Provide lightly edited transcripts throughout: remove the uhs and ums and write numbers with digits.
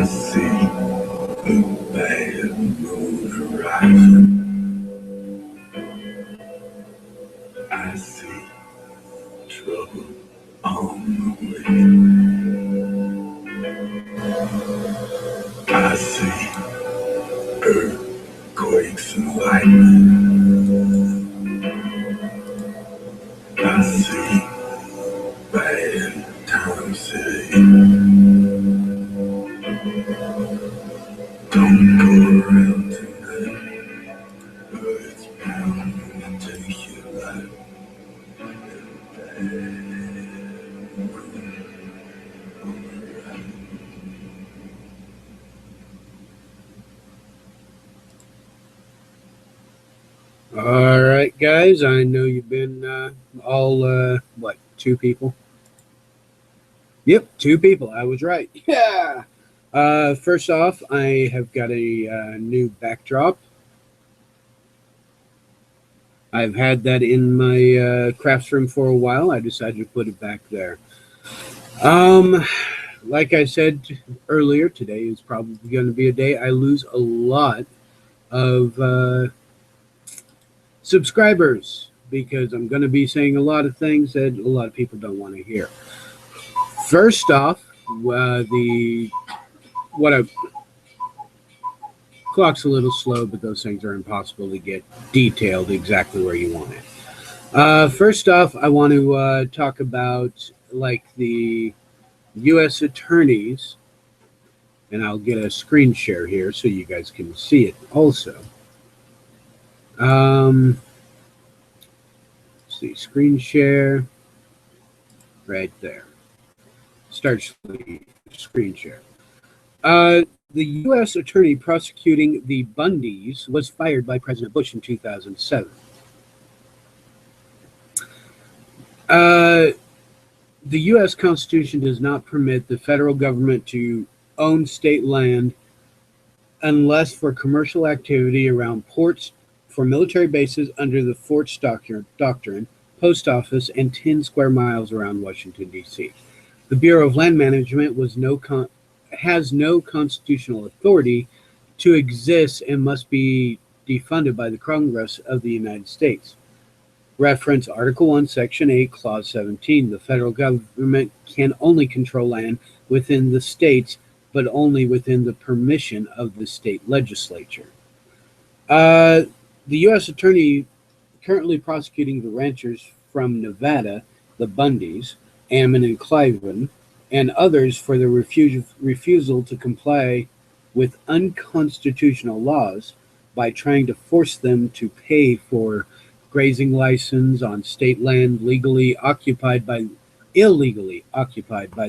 see a bad moon rising. I see trouble on the way. I see earthquakes and lightning. I see bad times today. Don't go around tonight, or it's bound to take your life. All right, guys, I know you've been all, two people? Yep, two people. I was right. Yeah. First off, I have got a new backdrop. I've had that in my crafts room for a while. I decided to put it back there. Like I said earlier, today is probably going to be a day I lose a lot of subscribers because I'm going to be saying a lot of things that a lot of people don't want to hear. First off, clock's a little slow, but those things are impossible to get detailed exactly where you want it. First off, I want to talk about like the U.S. attorneys, and I'll get a screen share here so you guys can see it also. Let's see, screen share right there. Start screen share. The U.S. attorney prosecuting the Bundys was fired by President Bush in 2007. The U.S. Constitution does not permit the federal government to own state land unless for commercial activity around ports, for military bases under the Fort's Doctrine, post office, and 10 square miles around Washington, D.C. The Bureau of Land Management has no constitutional authority to exist and must be defunded by the Congress of the United States. Reference Article 1, Section 8, Clause 17. The federal government can only control land within the states, but only within the permission of the state legislature. The U.S. attorney currently prosecuting the ranchers from Nevada, the Bundys, Ammon and Cliven, and others for their refusal to comply with unconstitutional laws by trying to force them to pay for grazing license on state land illegally occupied by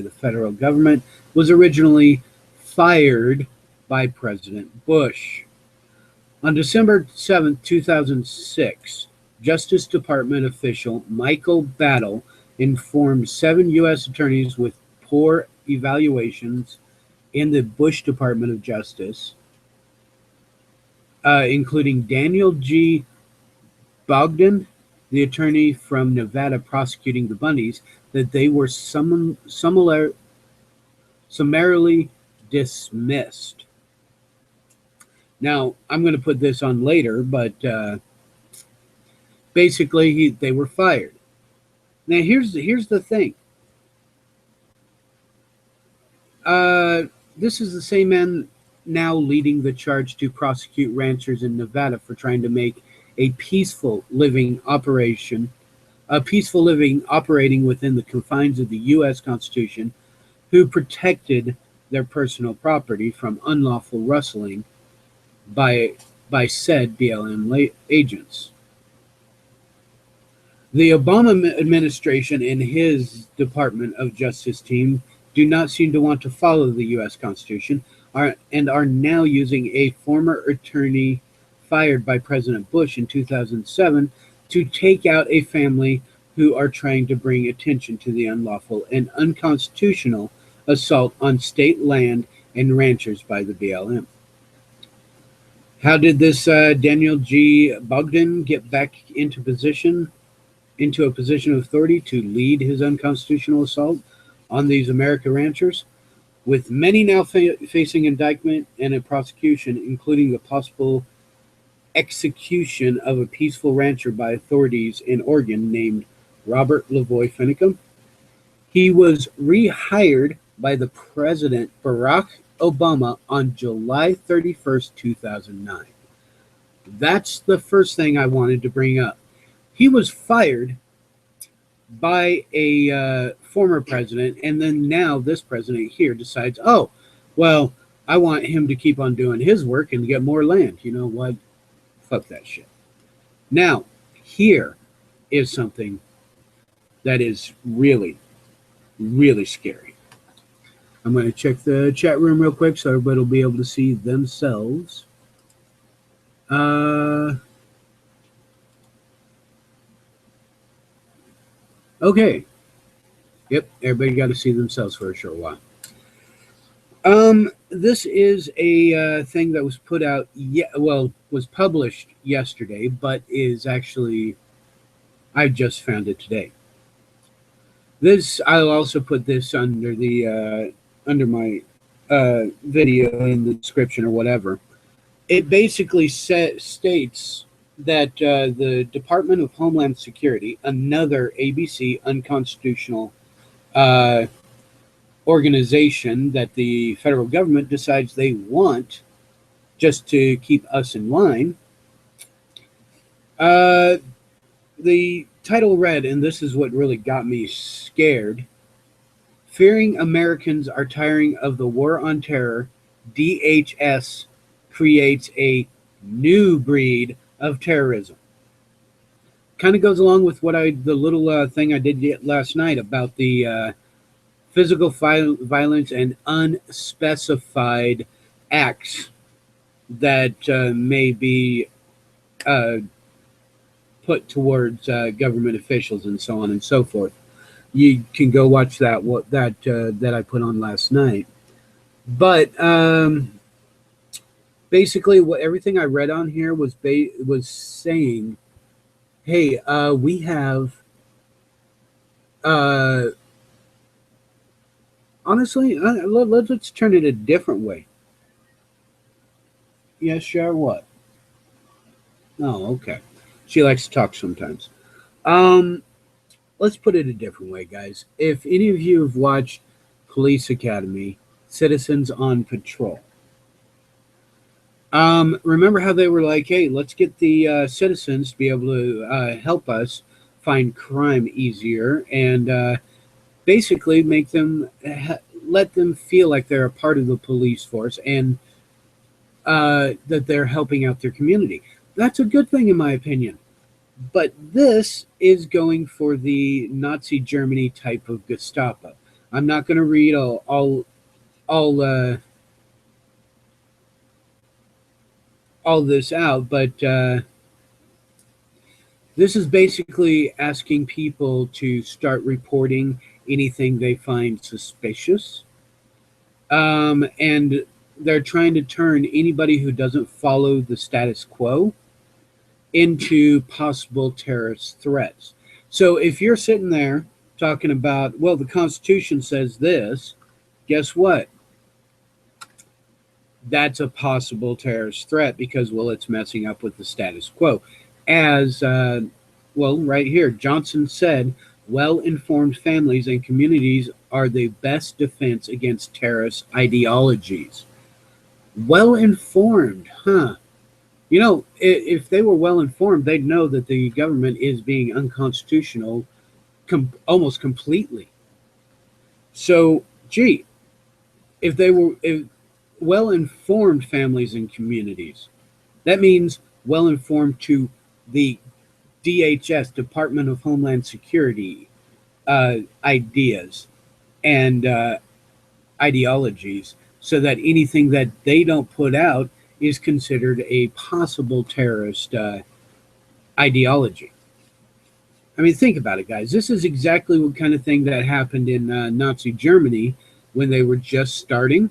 the federal government, was originally fired by President Bush. On December 7, 2006, Justice Department official Michael Battle informed 7 U.S. attorneys with poor evaluations in the Bush Department of Justice, including Daniel G. Bogdan, the attorney from Nevada prosecuting the Bundys, that they were summarily dismissed. Now, I'm going to put this on later, but basically they were fired. Now, here's the thing. This is the same man now leading the charge to prosecute ranchers in Nevada for trying to make a peaceful living operating within the confines of the U.S. Constitution, who protected their personal property from unlawful rustling by said BLM agents. The Obama administration and his Department of Justice team do not seem to want to follow the U.S. Constitution and are now using a former attorney fired by President Bush in 2007 to take out a family who are trying to bring attention to the unlawful and unconstitutional assault on state land and ranchers by the BLM. How did this Daniel G. Bogdan get back into a position of authority to lead his unconstitutional assault on these American ranchers? with many now facing indictment and a prosecution, including the possible execution of a peaceful rancher by authorities in Oregon named Robert Lavoy Finicum. He was rehired by the President Barack Obama on July 31st, 2009. That's the first thing I wanted to bring up. He was fired by a former president, and then now this president here decides, oh, well, I want him to keep on doing his work and get more land. You know what? Fuck that shit. Now, here is something that is really, really scary. I'm going to check the chat room real quick so everybody will be able to see themselves. Okay. Yep, everybody got to see themselves for a short while. This is a thing that was put out, was published yesterday, but is actually, I just found it today. This, I'll also put this under the under my video in the description or whatever. It basically states that the Department of Homeland Security, another ABC unconstitutional organization that the federal government decides they want just to keep us in line. The title read, and this is what really got me scared: fearing Americans are tiring of the war on terror, DHS creates a new breed of terrorism. Kind of goes along with what the little thing I did last night about the physical violence and unspecified acts that may be put towards government officials and so on and so forth. You can go watch that that I put on last night. But basically, what everything I read on here was saying, hey, we have honestly, let's turn it a different way. Yes, sure. What? Oh, okay. She likes to talk sometimes. Let's put it a different way, guys. If any of you have watched Police Academy, Citizens on Patrol, remember how they were like, hey, let's get the citizens to be able to help us find crime easier and basically make them, let them feel like they're a part of the police force and that they're helping out their community. That's a good thing, in my opinion. But this is going for the Nazi Germany type of Gestapo. I'm not going to read all this out, but this is basically asking people to start reporting anything they find suspicious. And they're trying to turn anybody who doesn't follow the status quo into possible terrorist threats. So if you're sitting there talking about, well, the Constitution says this, guess what? That's a possible terrorist threat because, well, it's messing up with the status quo. As, well, right here, Johnson said, well-informed families and communities are the best defense against terrorist ideologies. Well-informed, huh? You know, if they were well-informed, they'd know that the government is being unconstitutional almost completely. So, gee, if they were well-informed families and communities, that means well-informed to the DHS, Department of Homeland Security, ideas and ideologies, so that anything that they don't put out is considered a possible terrorist ideology. I mean, think about it, guys. This is exactly what kind of thing that happened in Nazi Germany when they were just starting.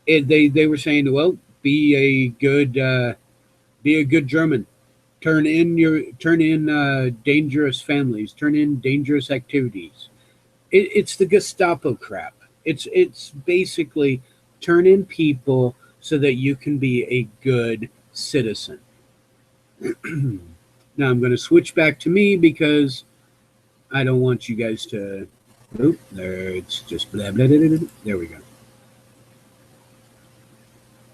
They were saying, well, be a good German. Turn in dangerous families. Turn in dangerous activities. It's the Gestapo crap. It's basically turn in people so that you can be a good citizen. Now I'm going to switch back to me because I don't want you guys to. Oop, there it's just blah, blah, blah, blah, blah. There we go.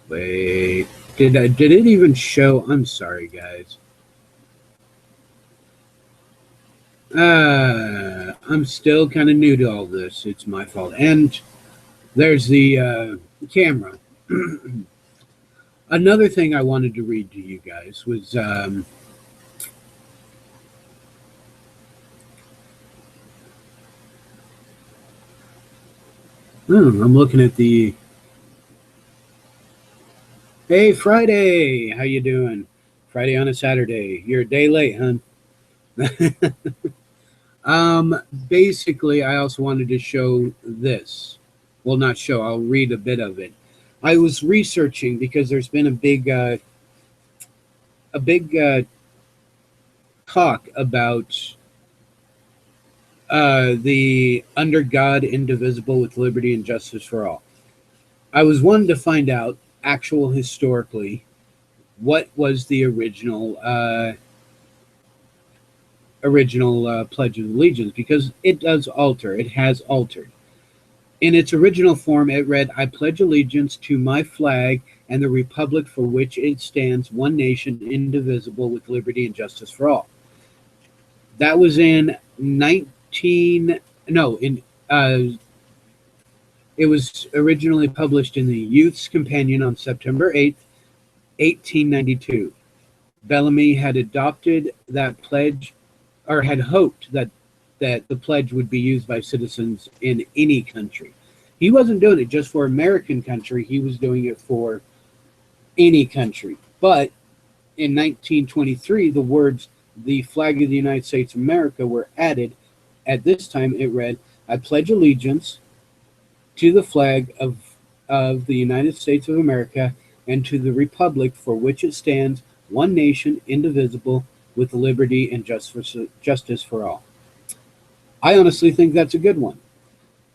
Wait, did it even show? I'm sorry, guys. I'm still kind of new to all this. It's my fault. And there's the camera. Another thing I wanted to read to you guys was I'm looking at the. Hey, Friday, how you doing? Friday on a Saturday. You're a day late, hun. Basically, I also wanted to show this. Well, not show. I'll read a bit of it. I was researching because there's been a big talk about the under God, indivisible, with liberty and justice for all. I was wanting to find out, actual historically, what was the original Pledge of Allegiance, because it does alter. It has altered. In its original form, it read, "I pledge allegiance to my flag and the republic for which it stands, one nation, indivisible, with liberty and justice for all." That was in 19. No, in it was originally published in the Youth's Companion on September 8th, 1892. Bellamy had adopted that pledge, or had hoped that the pledge would be used by citizens in any country. He wasn't doing it just for American country, he was doing it for any country. But in 1923, the words, "the flag of the United States of America," were added. At this time, it read, "I pledge allegiance to the flag of the United States of America and to the republic for which it stands, one nation, indivisible, with liberty and justice for all." I honestly think that's a good one.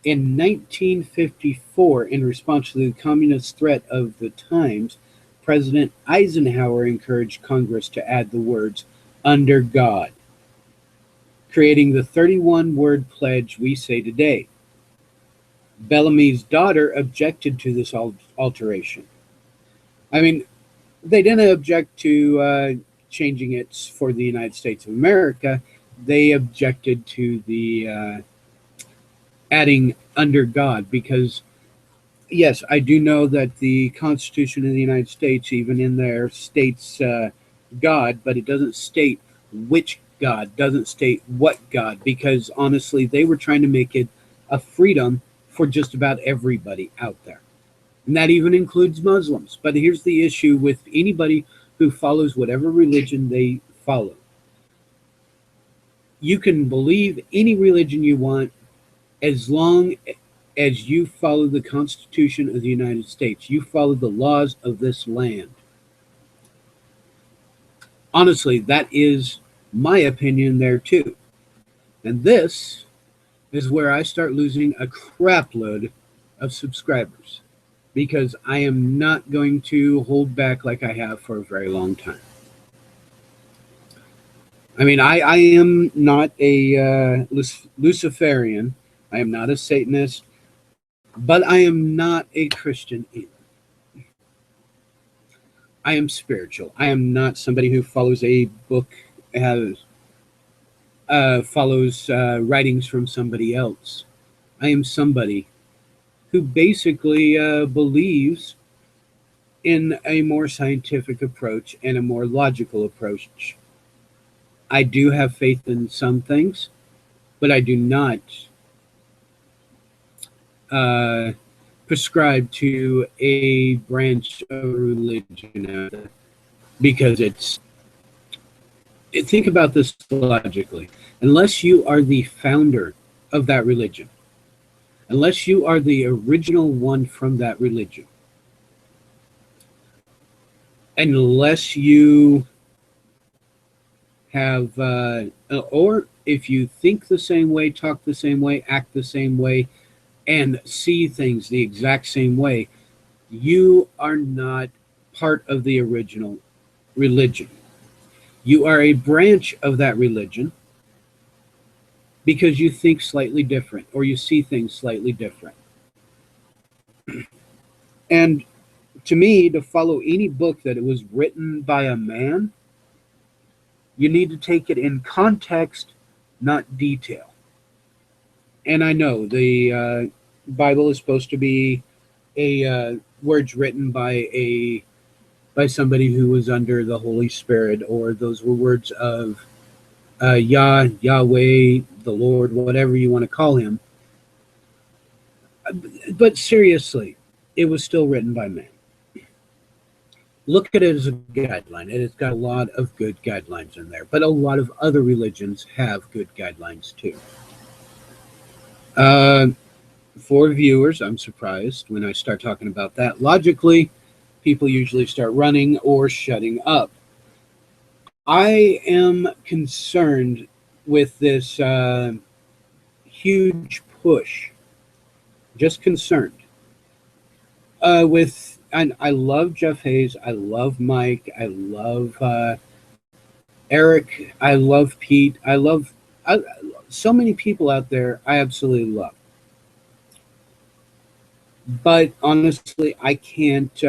In 1954, in response to the communist threat of the times, President Eisenhower encouraged Congress to add the words, "under God," creating the 31-word pledge we say today. Bellamy's daughter objected to this alteration. I mean, they didn't object to changing it for the United States of America. They objected to the adding "under God" because, yes, I do know that the Constitution of the United States, even in there, states God, but it doesn't state which God, doesn't state what God, because honestly, they were trying to make it a freedom for just about everybody out there. And that even includes Muslims. But here's the issue with anybody who follows whatever religion they follow. You can believe any religion you want as long as you follow the Constitution of the United States. You follow the laws of this land. Honestly, that is my opinion there too. And this is where I start losing a crap load of subscribers, because I am not going to hold back like I have for a very long time. I mean, I am not a Luciferian. I am not a Satanist, but I am not a Christian either. I am spiritual. I am not somebody who follows a book, follows writings from somebody else. I am somebody who basically believes in a more scientific approach and a more logical approach. I do have faith in some things, but I do not prescribe to a branch of religion because think about this logically. Unless you are the founder of that religion, unless you are the original one from that religion, unless you have, or if you think the same way, talk the same way, act the same way, and see things the exact same way, you are not part of the original religion. You are a branch of that religion because you think slightly different or you see things slightly different. And to me, to follow any book that it was written by a man, you need to take it in context, not detail. And I know the Bible is supposed to be a words written by somebody who was under the Holy Spirit, or those were words of Yahweh, the Lord, whatever you want to call him. But seriously, it was still written by man. Look at it as a guideline, and it's got a lot of good guidelines in there. But a lot of other religions have good guidelines too. Uh, for viewers, I'm surprised when I start talking about that. Logically, people usually start running or shutting up. I am concerned with this huge push. Just concerned. And I love Jeff Hayes. I love Mike. I love Eric. I love Pete. I, so many people out there I absolutely love. But honestly, I can't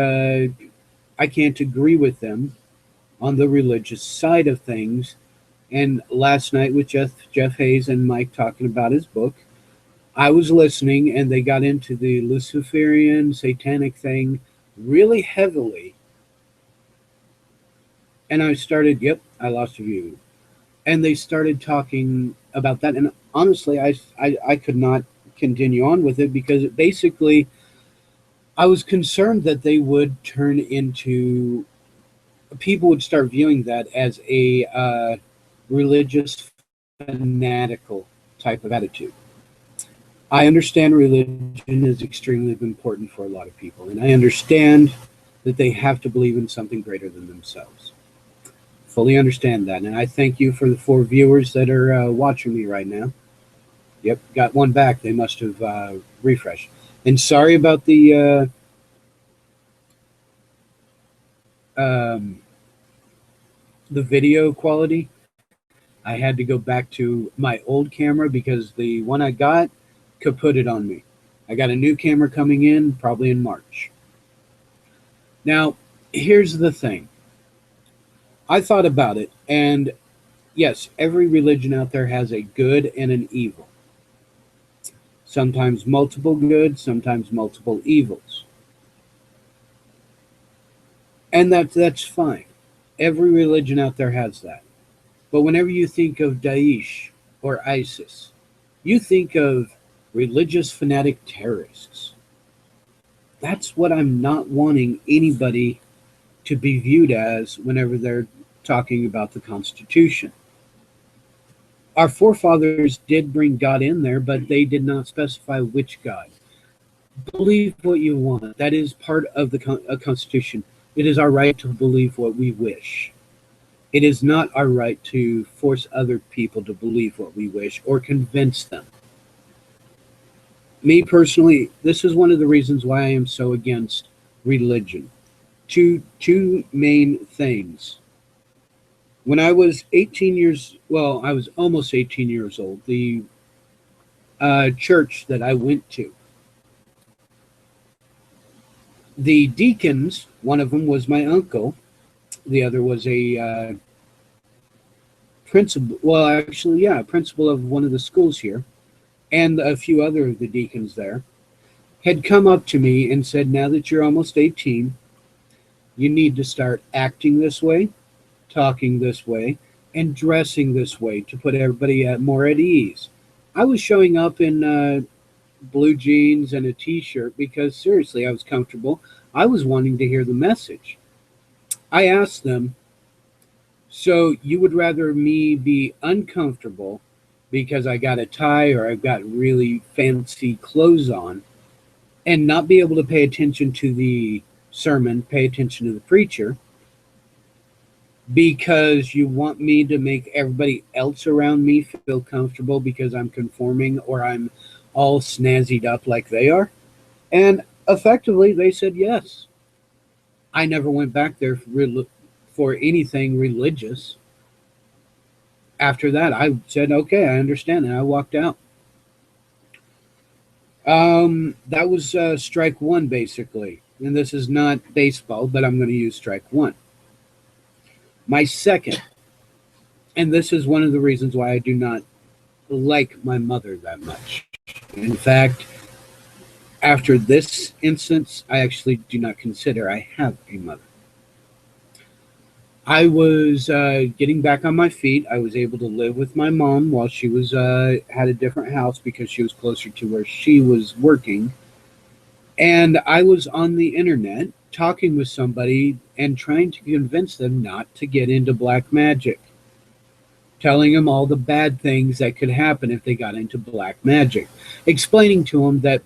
agree with them on the religious side of things. And last night with Jeff Hayes and Mike talking about his book, I was listening, and they got into the Luciferian satanic thing really heavily. And I started, yep, I lost a view. And they started talking about that. And honestly, I could not continue on with it because it basically, I was concerned that they would turn into, people would start viewing that as a religious, fanatical type of attitude. I understand religion is extremely important for a lot of people, and I understand that they have to believe in something greater than themselves. Fully understand that, and I thank you for the 4 viewers that are watching me right now. Yep, got one back. They must have refreshed. And sorry about um, the video quality. I had to go back to my old camera because the one I got kaputted on me. I got a new camera coming in probably in March. Now, here's the thing. I thought about it, and yes, every religion out there has a good and an evil. Sometimes multiple good, sometimes multiple evils. And that's fine. Every religion out there has that. But whenever you think of Daesh or ISIS, you think of religious fanatic terrorists. That's what I'm not wanting anybody to be viewed as whenever they're talking about the Constitution. Our forefathers did bring God in there, but they did not specify which God. Believe what you want. That is part of the Constitution. It is our right to believe what we wish. It is not our right to force other people to believe what we wish or convince them. Me personally, this is one of the reasons why I am so against religion. Two main things. When I was 18 years, well, I was almost 18 years old, the church that I went to, the deacons, one of them was my uncle, the other was a principal, well, actually, yeah, principal of one of the schools here, and a few other of the deacons there, had come up to me and said, now that you're almost 18, you need to start acting this way, talking this way, and dressing this way to put everybody more at ease. I was showing up in blue jeans and a t-shirt because seriously, I was comfortable. I was wanting to hear the message. I asked them, so you would rather me be uncomfortable because I got a tie or I've got really fancy clothes on and not be able to pay attention to the sermon, pay attention to the preacher, because you want me to make everybody else around me feel comfortable because I'm conforming or I'm all snazzied up like they are. And effectively, they said yes. I never went back there for anything religious. After that, I said, okay, I understand. And I walked out. That was strike one, basically. And this is not baseball, but I'm going to use strike one. My second, and this is one of the reasons why I do not like my mother that much. In fact, after this instance, I actually do not consider I have a mother. I was getting back on my feet. I was able to live with my mom while she was had a different house because she was closer to where she was working. And I was on the internet talking with somebody and trying to convince them not to get into black magic, telling them all the bad things that could happen if they got into black magic, explaining to them that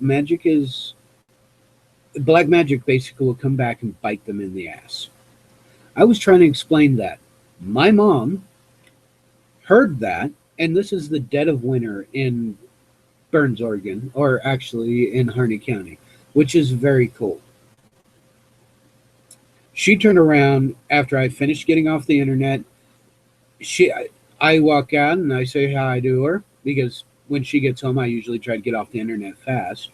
black magic basically will come back and bite them in the ass. I was trying to explain that. My mom heard that, and this is the dead of winter in Burns, Oregon, or actually in Harney County, which is very cold. She turned around after I finished getting off the internet. I walk out and I say hi to her because when she gets home, I usually try to get off the internet fast.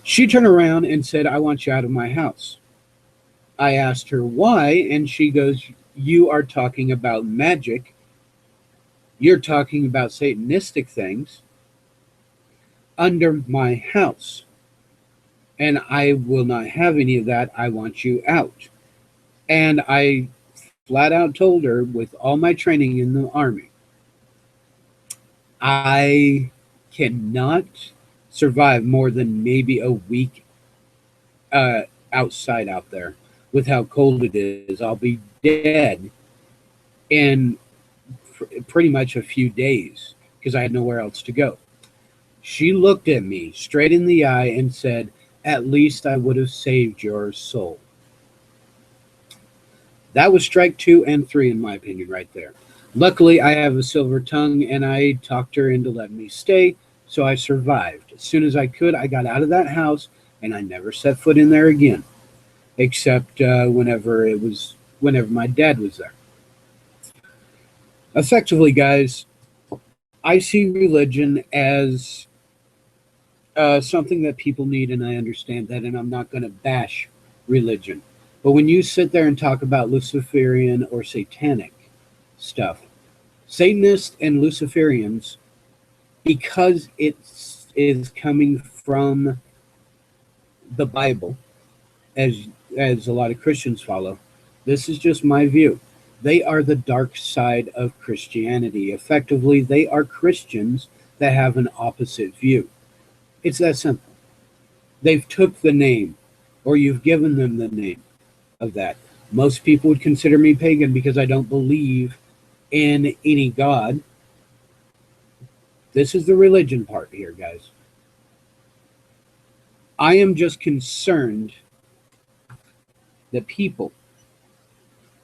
She turned around and said, I want you out of my house. I asked her why, and she goes, you are talking about magic. You're talking about Satanistic things under my house. And I will not have any of that. I want you out. And I flat out told her, with all my training in the Army, I cannot survive more than maybe a week outside out there with how cold it is. I'll be dead in pretty much a few days because I had nowhere else to go. She looked at me straight in the eye and said, at least I would have saved your soul. That was strike 2 and 3, in my opinion, right there. Luckily, I have a silver tongue, and I talked her into letting me stay, so I survived. As soon as I could, I got out of that house, and I never set foot in there again, except whenever my dad was there. Effectively, guys, I see religion as something that people need, and I understand that, and I'm not going to bash religion. But when you sit there and talk about Luciferian or satanic stuff, Satanists and Luciferians, because it is coming from the Bible, as a lot of Christians follow, this is just my view. They are the dark side of Christianity. Effectively, they are Christians that have an opposite view. It's that simple. They've took the name, or you've given them the name of that. Most people would consider me pagan because I don't believe in any God. This is the religion part here, guys. I am just concerned that people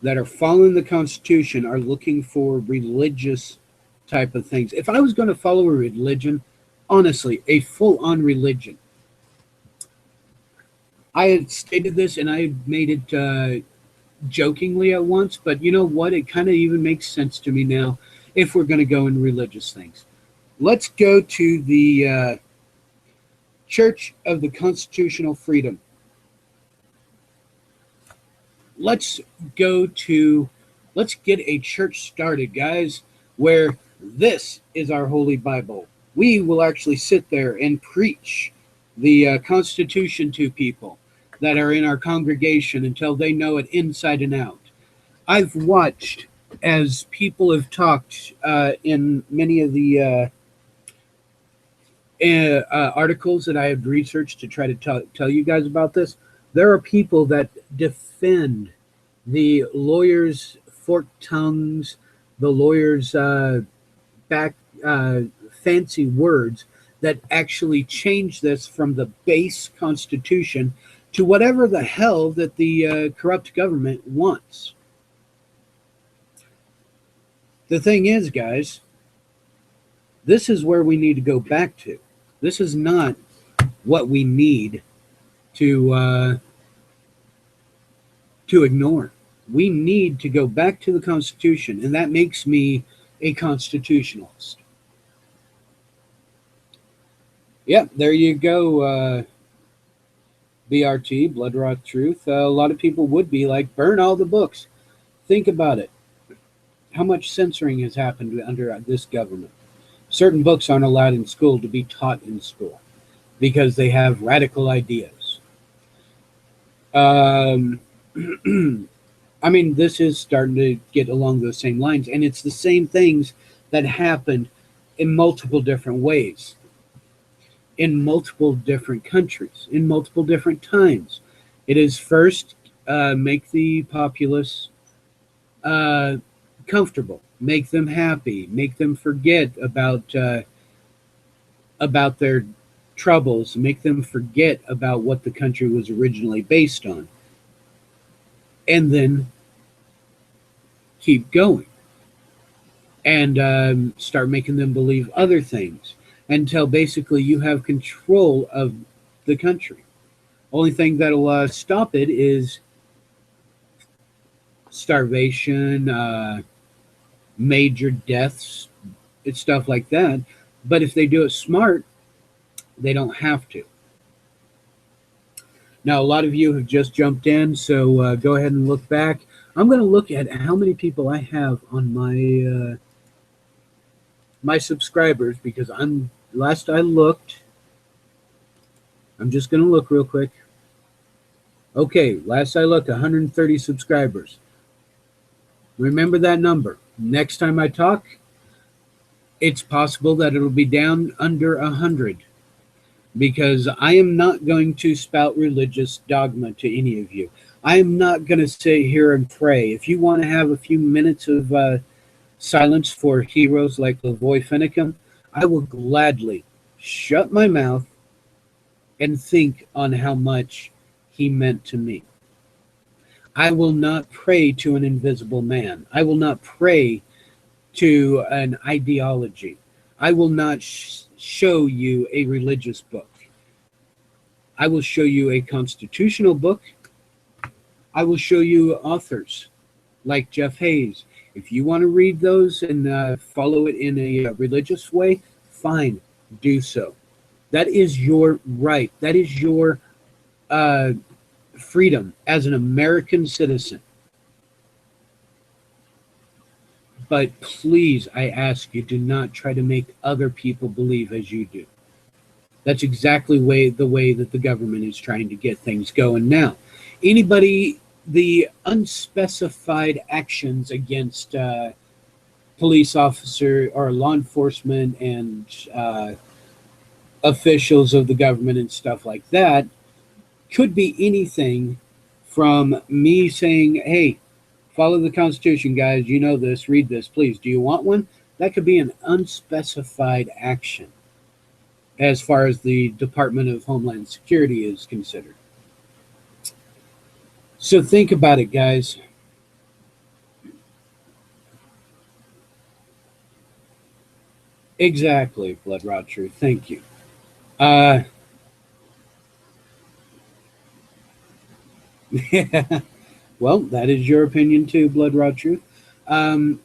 that are following the Constitution are looking for religious type of things. If I was going to follow a religion, honestly, a full-on religion, I had stated this and I made it jokingly at once, but you know what? It kind of even makes sense to me now if we're going to go in religious things. Let's go to the Church of the Constitutional Freedom. Let's get a church started, guys, where this is our Holy Bible. We will actually sit there and preach the Constitution to people that are in our congregation until they know it inside and out. I've watched as people have talked in many of the articles that I have researched to try to tell you guys about this. There are people that defend the lawyers' forked tongues, the lawyers' fancy words that actually change this from the base Constitution to whatever the hell that the corrupt government wants. The thing is, guys, this is where we need to go back to. This is not what we need to ignore. We need to go back to the Constitution, and that makes me a constitutionalist. Yeah, there you go. BRT, Blood Raw Truth. A lot of people would be like, burn all the books. Think about it. How much censoring has happened under this government? Certain books aren't allowed in school to be taught in school because they have radical ideas. I mean, this is starting to get along those same lines, and it's the same things that happened in multiple different ways, in multiple different countries, in multiple different times. It is first make the populace comfortable, make them happy, make them forget about their troubles, make them forget about what the country was originally based on, and then keep going and start making them believe other things until basically you have control of the country. Only thing that'll stop it is starvation, major deaths, it's stuff like that. But if they do it smart, they don't have to. Now, a lot of you have just jumped in, so go ahead and look back. I'm going to look at how many people I have on my my subscribers because last I looked. I'm just going to look real quick. Okay, last I looked, 130 subscribers. Remember that number. Next time I talk, it's possible that it'll be down under 100 because I am not going to spout religious dogma to any of you. I am not going to sit here and pray. If you want to have a few minutes of silence for heroes like Lavoy Finicum, I will gladly shut my mouth and think on how much he meant to me. I will not pray to an invisible man. I will not pray to an ideology. I will not show you a religious book. I will show you a constitutional book. I will show you authors like Jeff Hayes. If you want to read those and follow it in a religious way, fine, do so. That is your right. That is your freedom as an American citizen. But please, I ask you, do not try to make other people believe as you do. That's exactly the way that the government is trying to get things going now. Anybody, the unspecified actions against police officer or law enforcement and officials of the government and stuff like that could be anything from me saying, hey, follow the Constitution, guys. You know this. Read this, please. Do you want one? That could be an unspecified action as far as the Department of Homeland Security is considered. So think about it, guys. Exactly, Blood Raw Truth. Thank you. Yeah. Well, that is your opinion too, Blood Raw Truth.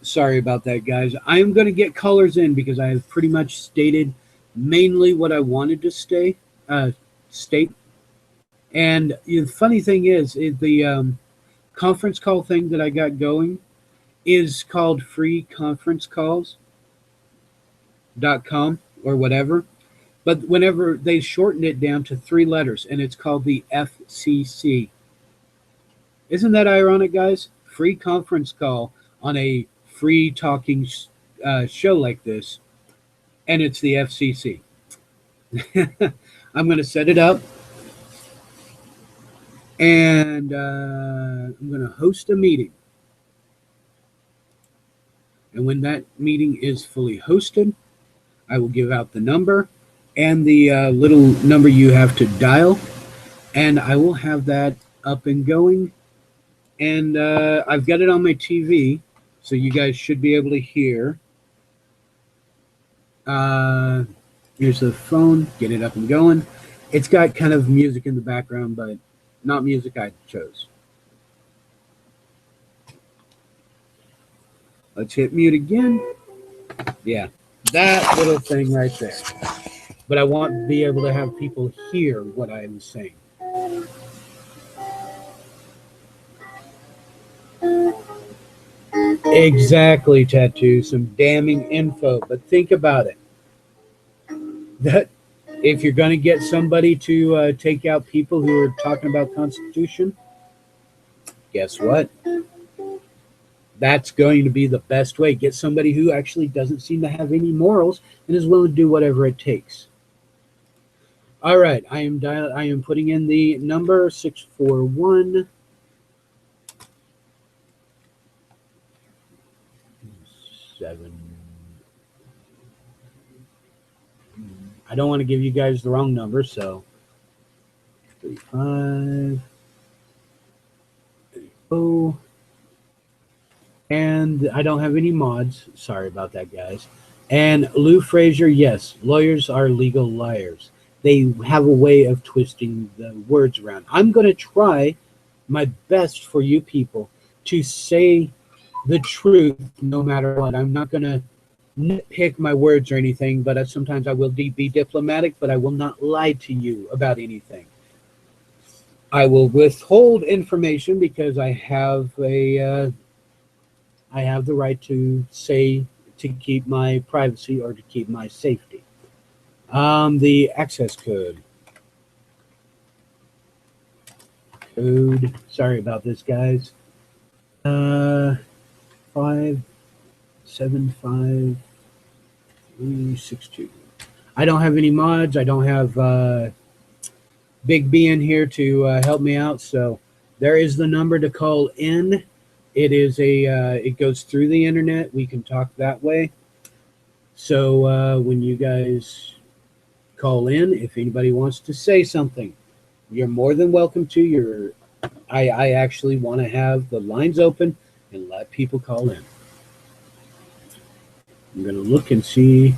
Sorry about that, guys. I am going to get callers in because I have pretty much stated mainly what I wanted to state. And the funny thing is the conference call thing that I got going is called freeconferencecalls.com or whatever. But whenever they shorten it down to 3 letters, and it's called the FCC. Isn't that ironic, guys? Free conference call on a free talking show like this, and it's the FCC. I'm going to set it up, and I'm going to host a meeting. And when that meeting is fully hosted, I will give out the number and the little number you have to dial, and I will have that up and going. And I've got it on my TV, so you guys should be able to hear. Here's the phone, get it up and going. It's got kind of music in the background, but not music I chose. Let's hit mute again. Yeah, that little thing right there. But I want to be able to have people hear what I am saying. Exactly, Tattoo. Some damning info. But think about it. That if you're going to get somebody to take out people who are talking about Constitution, guess what? That's going to be the best way. Get somebody who actually doesn't seem to have any morals and is willing to do whatever it takes. All right, I am putting in the number 641 7. I don't want to give you guys the wrong number, so 35 30. And I don't have any mods. Sorry about that, guys. And Lou Frazier, yes, lawyers are legal liars. They have a way of twisting the words around. I'm going to try my best for you people to say the truth no matter what. I'm not going to nitpick my words or anything, but sometimes I will be diplomatic, but I will not lie to you about anything. I will withhold information because I have the right to say, to keep my privacy or to keep my safety. The access code. Sorry about this, guys. 575362. I don't have any mods. I don't have Big B in here to help me out. So there is the number to call in. It is it goes through the internet. We can talk that way. So when you guys call in, if anybody wants to say something, you're more than welcome to. I actually want to have the lines open and let people call in. I'm going to look and see.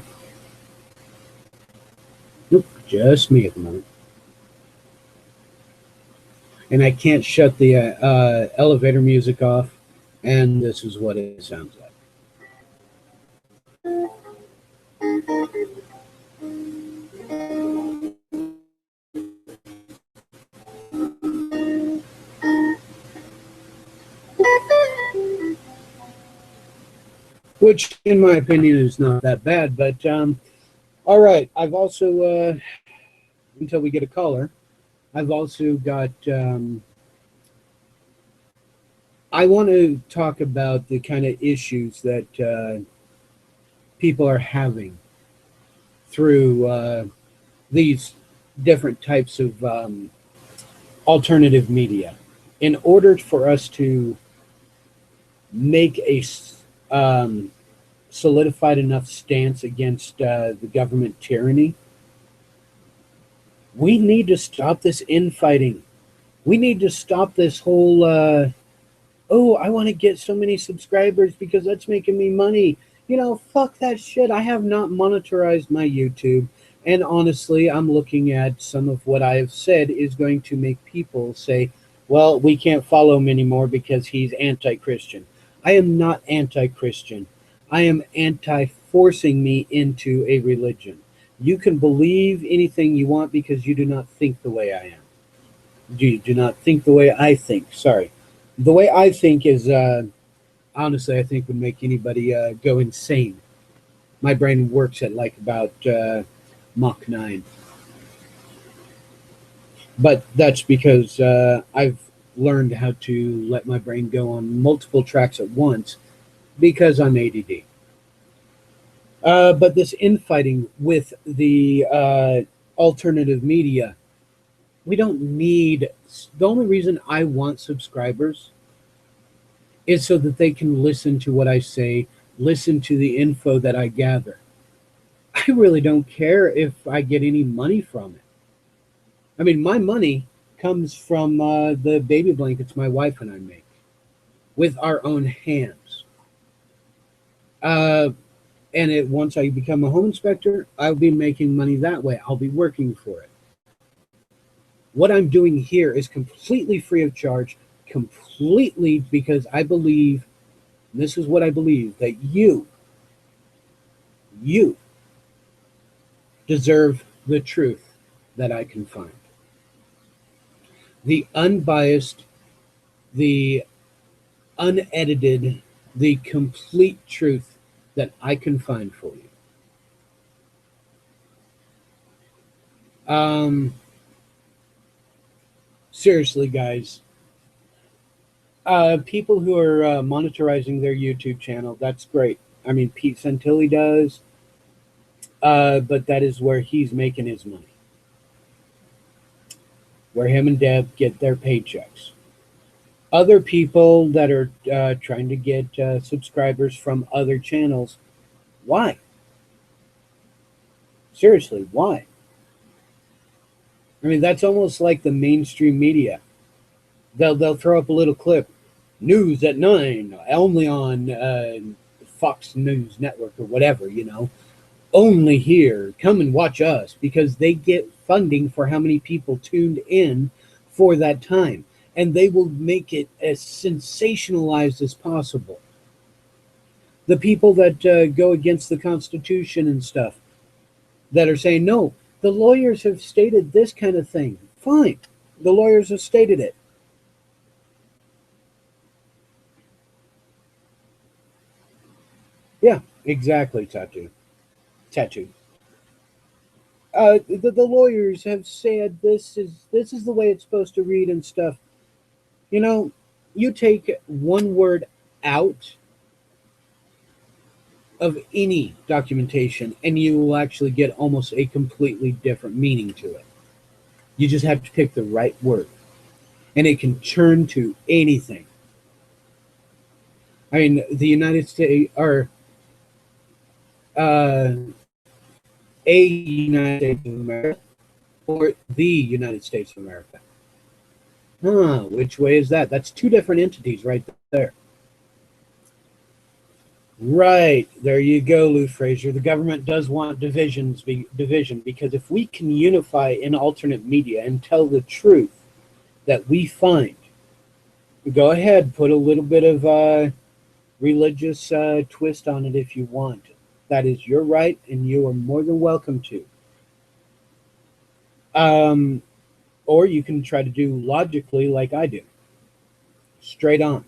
Nope, just me at the moment. And I can't shut the elevator music off, and this is what it sounds like. Which, in my opinion, is not that bad. But all right, I've also, until we get a caller, I've also got. I want to talk about the kind of issues that people are having through these different types of alternative media. In order for us to make a solidified enough stance against the government tyranny, we need to stop this infighting. We need to stop this whole, oh, I want to get so many subscribers because that's making me money. You know, fuck that shit. I have not monetized my YouTube. And honestly, I'm looking at some of what I have said is going to make people say, well, we can't follow him anymore because he's anti-Christian. I am not anti-Christian. I am anti-forcing me into a religion. You can believe anything you want because you do not think the way I am. You do not think the way I think. Sorry. The way I think is, honestly, I think would make anybody go insane. My brain works at like about Mach 9. But that's because I've learned how to let my brain go on multiple tracks at once because I'm ADD. But this infighting with the alternative media, we don't need. The only reason I want subscribers is so that they can listen to what I say, listen to the info that I gather. I really don't care if I get any money from it. I mean, my money comes from the baby blankets my wife and I make with our own hands. And once I become a home inspector, I'll be making money that way. I'll be working for it. What I'm doing here is completely free of charge, completely because I believe, this is what I believe, that you deserve the truth that I can find. The unbiased, the unedited, the complete truth that I can find for you. Seriously, guys, people who are monetizing their YouTube channel, that's great. I mean, Pete Santilli does, but that is where he's making his money, where him and Deb get their paychecks. Other people that are trying to get subscribers from other channels, why? Seriously, why? I mean, that's almost like the mainstream media. They'll throw up a little clip, news at 9, only on Fox News Network or whatever, only here. Come and watch us, because they get funding for how many people tuned in for that time, and they will make it as sensationalized as possible. The people that go against the Constitution and stuff, that are saying, no, the lawyers have stated this kind of thing. Fine, the lawyers have stated it. Yeah, exactly, Tattoo. The lawyers have said this is the way it's supposed to read and stuff. You know, you take one word out of any documentation, and you will actually get almost a completely different meaning to it. You just have to pick the right word, and it can turn to anything. I mean, the United States, or uh, a United States of America, or the United States of America. Huh, which way is that? That's two different entities right there. Right, there you go, Lou Fraser. The government does want division, because if we can unify in alternate media and tell the truth that we find, go ahead, put a little bit of religious twist on it if you want. That is your right, and you are more than welcome to. Or you can try to do logically like I do, straight on.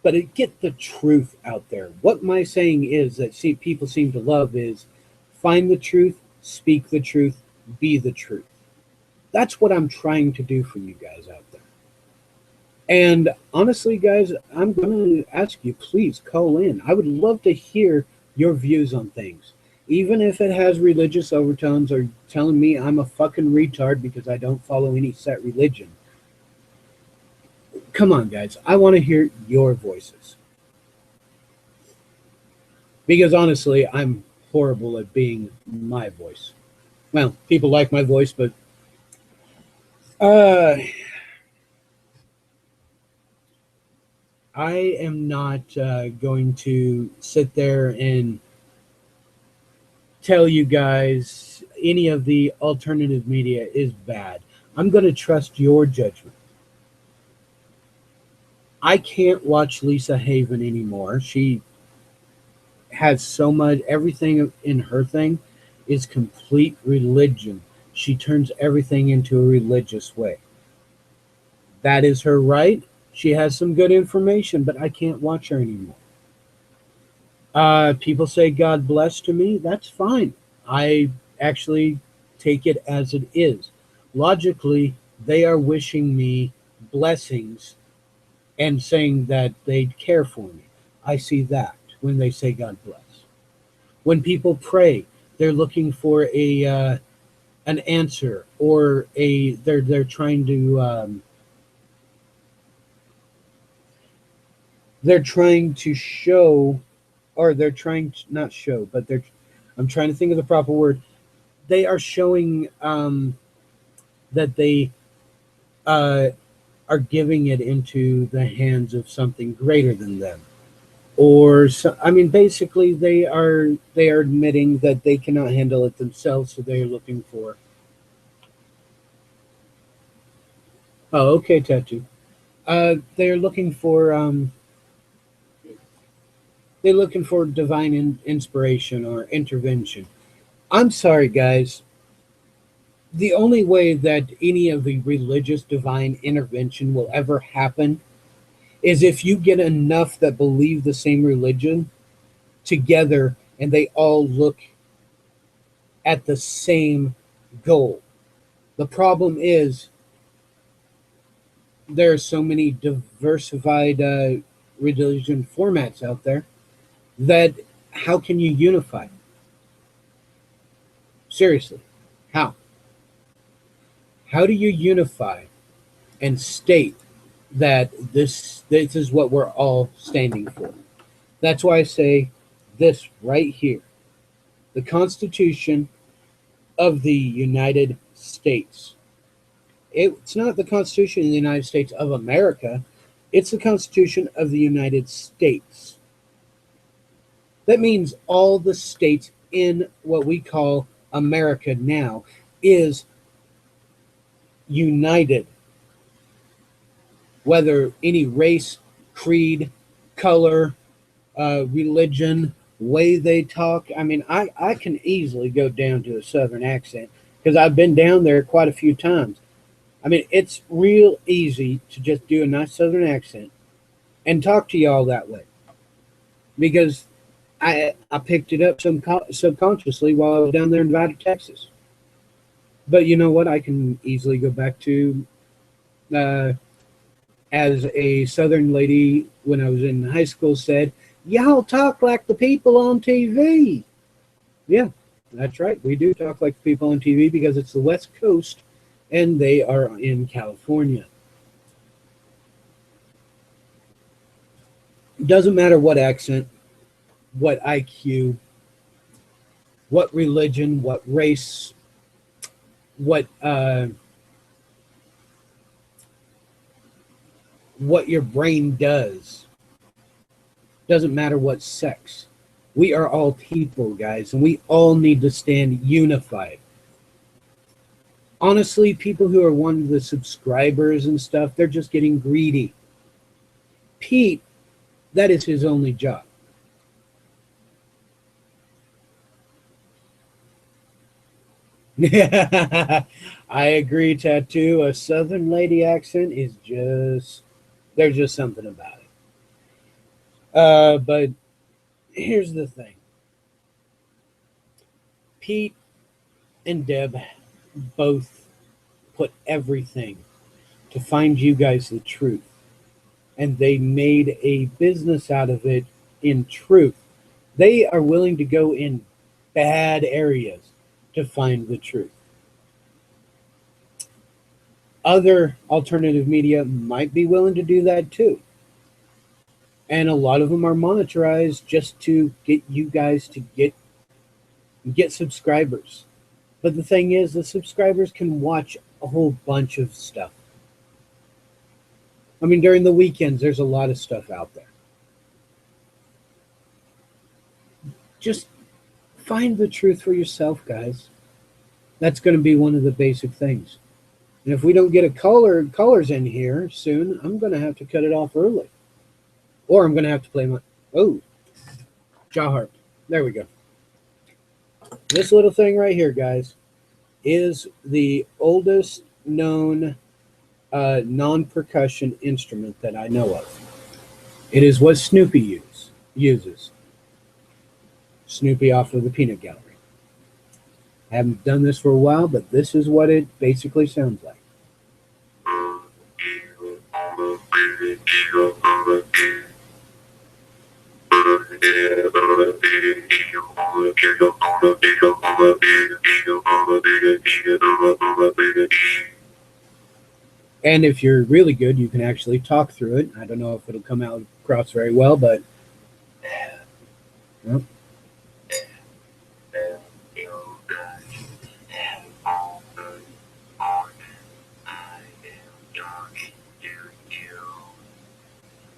But get the truth out there. What my saying is that people seem to love is find the truth, speak the truth, be the truth. That's what I'm trying to do for you guys out there. And honestly, guys, I'm going to ask you, please call in. I would love to hear your views on things. Even if it has religious overtones, or telling me I'm a fucking retard because I don't follow any set religion. Come on, guys. I want to hear your voices. Because honestly, I'm horrible at being my voice. Well, people like my voice, but I am not going to sit there and tell you guys any of the alternative media is bad. I'm going to trust your judgment. I can't watch Lisa Haven anymore. She has so much, everything in her thing is complete religion. She turns everything into a religious way. That is her right. She has some good information, but I can't watch her anymore. People say God bless to me. That's fine. I actually take it as it is. Logically, they are wishing me blessings and saying that they care for me. I see that when they say God bless. When people pray, they're looking for an answer, or they're trying to show, or they're trying to not show, but I'm trying to think of the proper word. They are showing that they are giving it into the hands of something greater than them. or so, I mean, basically, they are admitting that they cannot handle it themselves, so they're looking for. Oh, okay, tattoo. They're looking for they're looking for divine inspiration or intervention. I'm sorry, guys. The only way that any of the religious divine intervention will ever happen is if you get enough that believe the same religion together and they all look at the same goal. The problem is there are so many diversified religion formats out there that how can you unify? Seriously, how? How do you unify and state that this is what we're all standing for? That's why I say this right here. The Constitution of the United States. It's not the Constitution of the United States of America. It's the Constitution of the United States. That means all the states in what we call America now is united, whether any race, creed, color, religion, way they talk. I mean, I can easily go down to a Southern accent because I've been down there quite a few times. I mean, it's real easy to just do a nice Southern accent and talk to y'all that way because I picked it up subconsciously while I was down there in Nevada, Texas. But you know what? I can easily go back to uh, as a Southern lady when I was in high school said, "Y'all talk like the people on TV." Yeah, that's right. We do talk like the people on TV because it's the West Coast and they are in California. It doesn't matter what accent, what IQ, what religion, what race, what what your brain does. Doesn't matter what sex. We are all people, guys, and we all need to stand unified. Honestly, people who are wanting the subscribers and stuff, they're just getting greedy. Pete, that is his only job. I agree, tattoo. A southern lady accent is just there's just something about it. But here's the thing. Pete and Deb both put everything to find you guys the truth. And they made a business out of it in truth. They are willing to go in bad areas to find the truth. Other alternative media might be willing to do that too. And a lot of them are monetized just to get you guys to get subscribers. But the thing is, the subscribers can watch a whole bunch of stuff. I mean, during the weekends, there's a lot of stuff out there. Just find the truth for yourself, guys. That's going to be one of the basic things. And if we don't get a colors in here soon, I'm going to have to cut it off early, or I'm going to have to play my jaw harp. There we go. This little thing right here, guys, is the oldest known non-percussion instrument that I know of. It is what Snoopy uses. Snoopy off of the Peanut Gallery. I haven't done this for a while, but this is what it basically sounds like. And if you're really good, you can actually talk through it. I don't know if it'll come out across very well, but well.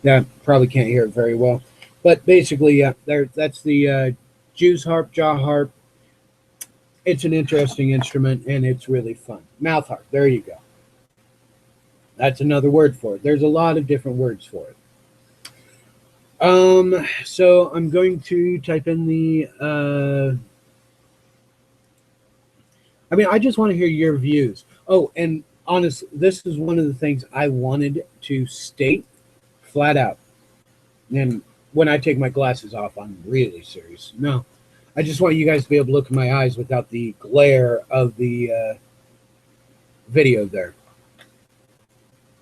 Yeah, probably can't hear it very well. But basically, yeah, that's the Jew's harp, jaw harp. It's an interesting instrument and it's really fun. Mouth harp. There you go. That's another word for it. There's a lot of different words for it. So I'm going to type in the. I just want to hear your views. Oh, and honest, this is one of the things I wanted to state flat out. And when I take my glasses off, I'm really serious. No, I just want you guys to be able to look in my eyes without the glare of the video there.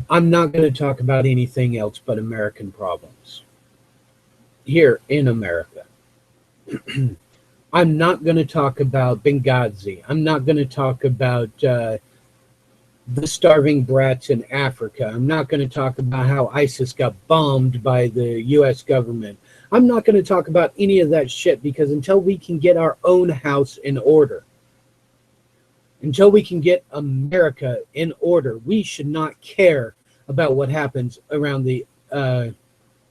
I'm not going to talk about anything else but American problems here in America. I'm not going to talk about Benghazi. I'm not going to talk about the starving brats in Africa. I'm not going to talk about how ISIS got bombed by the U.S. government. I'm not going to talk about any of that shit because until we can get our own house in order, until we can get America in order, we should not care about what happens around the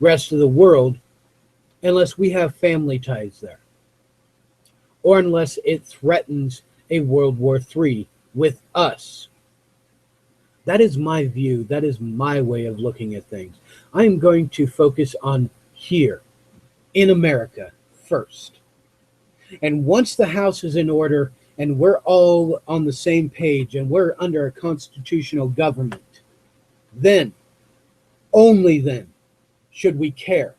rest of the world unless we have family ties there, or unless it threatens a World War III with us. That is my view. That is my way of looking at things. I am going to focus on here in America first. And once the house is in order and we're all on the same page and we're under a constitutional government, then, only then, should we care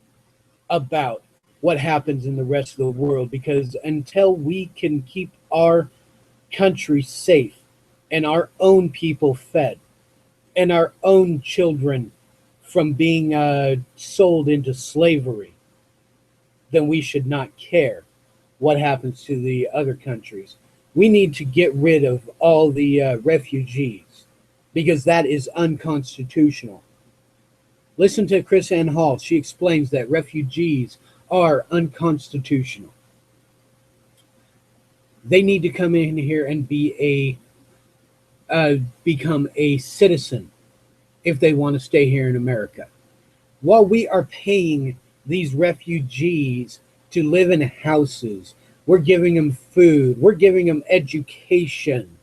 about what happens in the rest of the world. Because until we can keep our country safe and our own people fed and our own children from being sold into slavery, then we should not care what happens to the other countries. We need to get rid of all the refugees because that is unconstitutional. Listen to Chris Ann Hall. She explains that refugees are unconstitutional. They need to come in here and be become a citizen if they want to stay here in America. While we are paying these refugees to live in houses, we're giving them food, we're giving them education.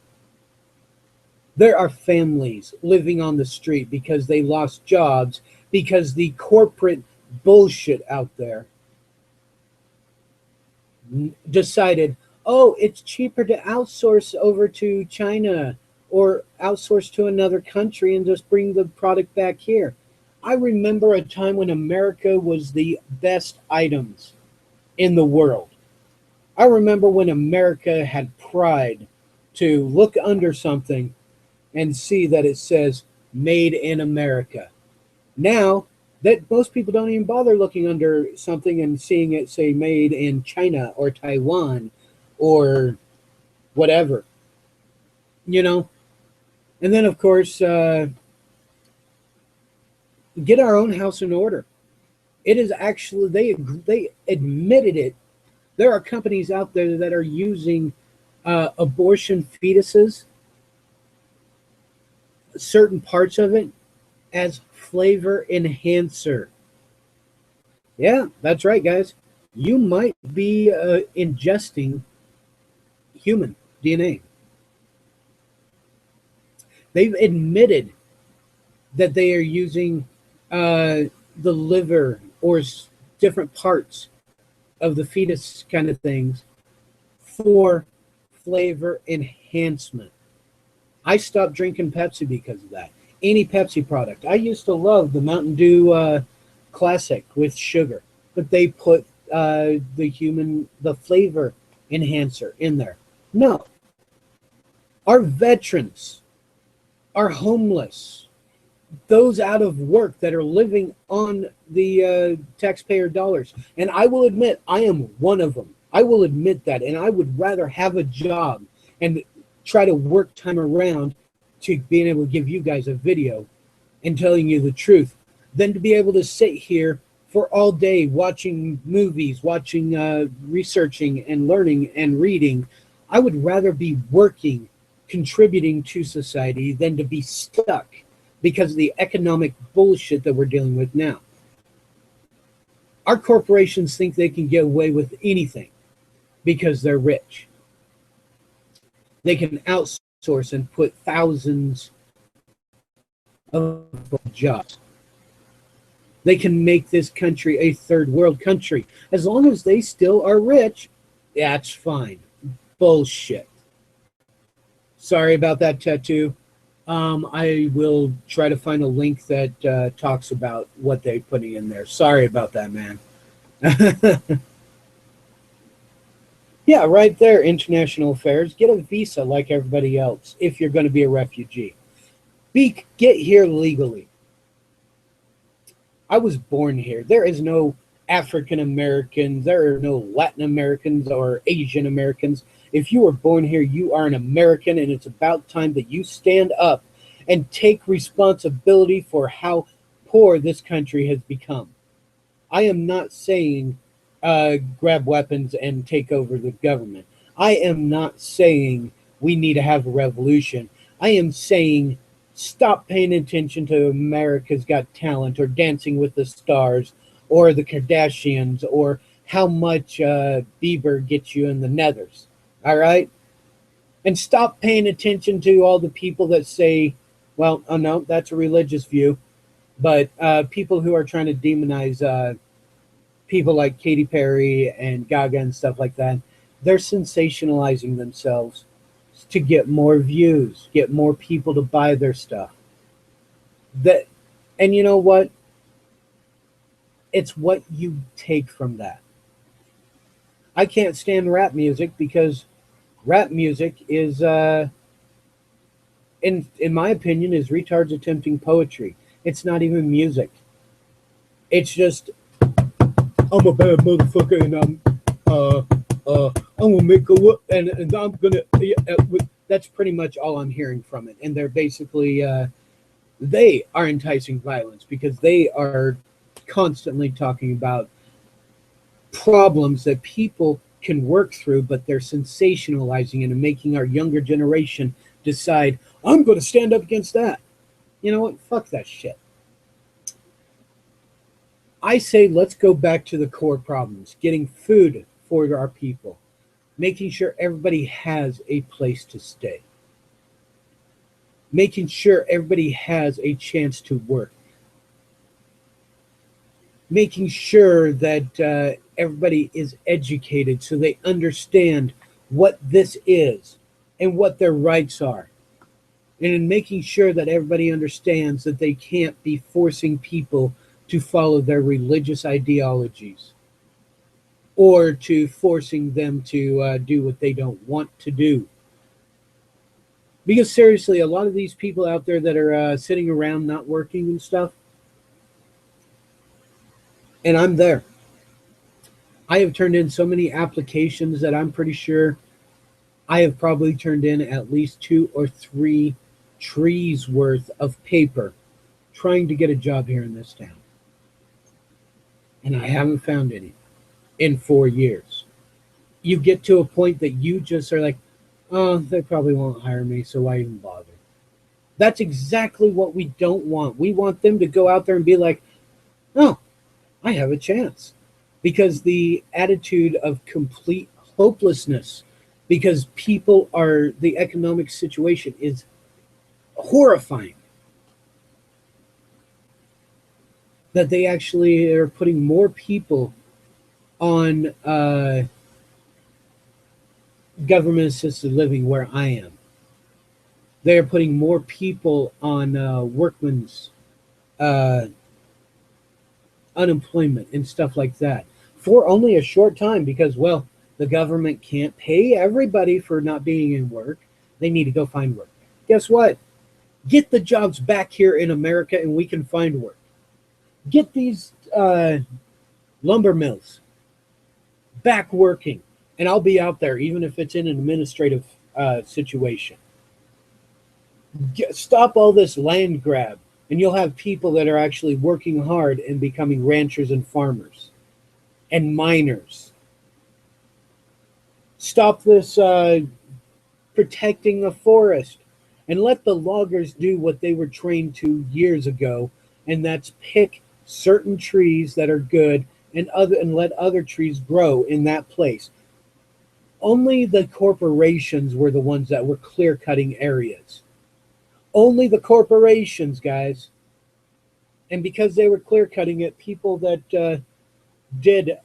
There are families living on the street because they lost jobs, because the corporate bullshit out there decided, oh, it's cheaper to outsource over to China or outsource to another country and just bring the product back here. I remember a time when America was the best items in the world. I remember when America had pride to look under something and see that it says made in America. Now that most people don't even bother looking under something and seeing it say made in China or Taiwan or whatever, you know. And then, of course, get our own house in order. It is actually, they admitted it. There are companies out there that are using abortion fetuses, certain parts of it, as flavor enhancer. Yeah, that's right, guys. You might be ingesting human DNA. They've admitted that they are using the liver or different parts of the fetus kind of things for flavor enhancement. I stopped drinking Pepsi because of that. Any Pepsi product. I used to love the Mountain Dew Classic with sugar, but they put the flavor enhancer in there. No. Our veterans, our homeless, those out of work that are living on the taxpayer dollars. And I will admit, I am one of them. I will admit that. And I would rather have a job and try to work time around to being able to give you guys a video and telling you the truth than to be able to sit here for all day watching movies, watching, researching and learning and reading. I would rather be working, contributing to society than to be stuck because of the economic bullshit that we're dealing with now. Our corporations think they can get away with anything because they're rich. They can outsource and put thousands of jobs. They can make this country a third world country. As long as they still are rich, that's fine. Bullshit. Sorry about that tattoo. I will try to find a link that talks about what they're putting in there. Sorry about that, man. Yeah, right there, international affairs. Get a visa like everybody else if you're going to be a refugee. Get here legally. I was born here. There is no African Americans, there are no Latin Americans or Asian Americans. If you were born here, you are an American, and it's about time that you stand up and take responsibility for how poor this country has become. I am not saying grab weapons and take over the government. I am not saying we need to have a revolution. I am saying stop paying attention to America's Got Talent or Dancing with the Stars or the Kardashians or how much Bieber gets you in the nethers. All right? And stop paying attention to all the people that say, well, oh no, that's a religious view. But people who are trying to demonize people like Katy Perry and Gaga and stuff like that, they're sensationalizing themselves to get more views, get more people to buy their stuff. That, and you know what? It's what you take from that. I can't stand rap music because rap music is, in my opinion, is retards attempting poetry. It's not even music. It's just I'm a bad motherfucker, and I'm gonna make a look, and I'm gonna. That's pretty much all I'm hearing from it, and they're basically they are enticing violence because they are constantly talking about problems that people can work through, but they're sensationalizing it and making our younger generation decide I'm going to stand up against that. You know what? Fuck that shit. I say let's go back to the core problems, getting food for our people, making sure everybody has a place to stay, making sure everybody has a chance to work, making sure that everybody is educated so they understand what this is and what their rights are. And in making sure that everybody understands that they can't be forcing people to follow their religious ideologies or to forcing them to do what they don't want to do. Because seriously, a lot of these people out there that are sitting around not working and stuff, and I'm there. I have turned in so many applications that I'm pretty sure I have probably turned in at least 2 or 3 trees worth of paper trying to get a job here in this town. And I haven't found any in 4 years. You get to a point that you just are like, oh, they probably won't hire me, so why even bother? That's exactly what we don't want. We want them to go out there and be like, oh, I have a chance. Because the attitude of complete hopelessness, because the economic situation is horrifying. That they actually are putting more people on government assisted living where I am. They are putting more people on workman's unemployment and stuff like that for only a short time because, well, the government can't pay everybody for not being in work. They need to go find work. Guess what? Get the jobs back here in America and we can find work. Get these lumber mills back working, and I'll be out there even if it's in an administrative situation. Stop all this land grab, and you'll have people that are actually working hard and becoming ranchers and farmers and miners. Stop this protecting the forest, and let the loggers do what they were trained to years ago, and that's pick certain trees that are good and let other trees grow in that place. Only the corporations were the ones that were clear cutting areas. Only the corporations, guys. And because they were clear cutting it, people that did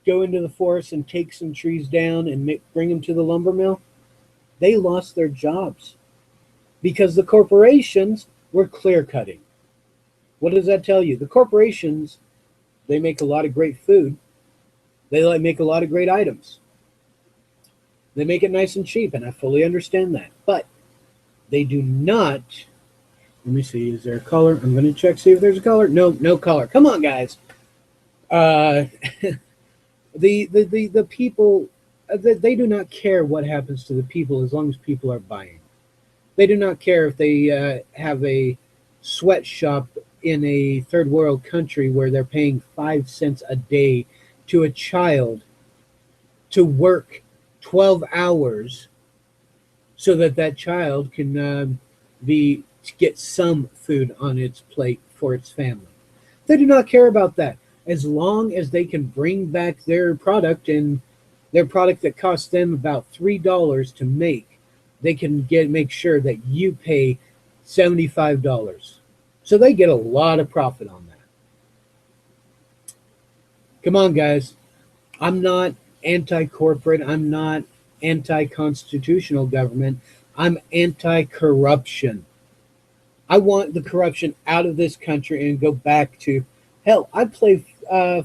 go into the forest and take some trees down and bring them to the lumber mill, they lost their jobs because the corporations were clear cutting. What does that tell you? The corporations, they make a lot of great food. They make a lot of great items. They make it nice and cheap, and I fully understand that. But they do not. Let me see. Is there a color? I'm going to check, see if there's a color. No, no color. Come on, guys. Uh, the people, they do not care what happens to the people as long as people are buying. They do not care if they have a sweatshop in a third world country where they're paying 5 cents a day to a child to work 12 hours so that that child can be get some food on its plate for its family. They do not care about that as long as they can bring back their product, and their product that costs them about $3 to make. They can make sure that you pay $75. So they get a lot of profit on that. Come on, guys. I'm not anti-corporate. I'm not anti-constitutional government. I'm anti-corruption. I want the corruption out of this country and go back to hell. I play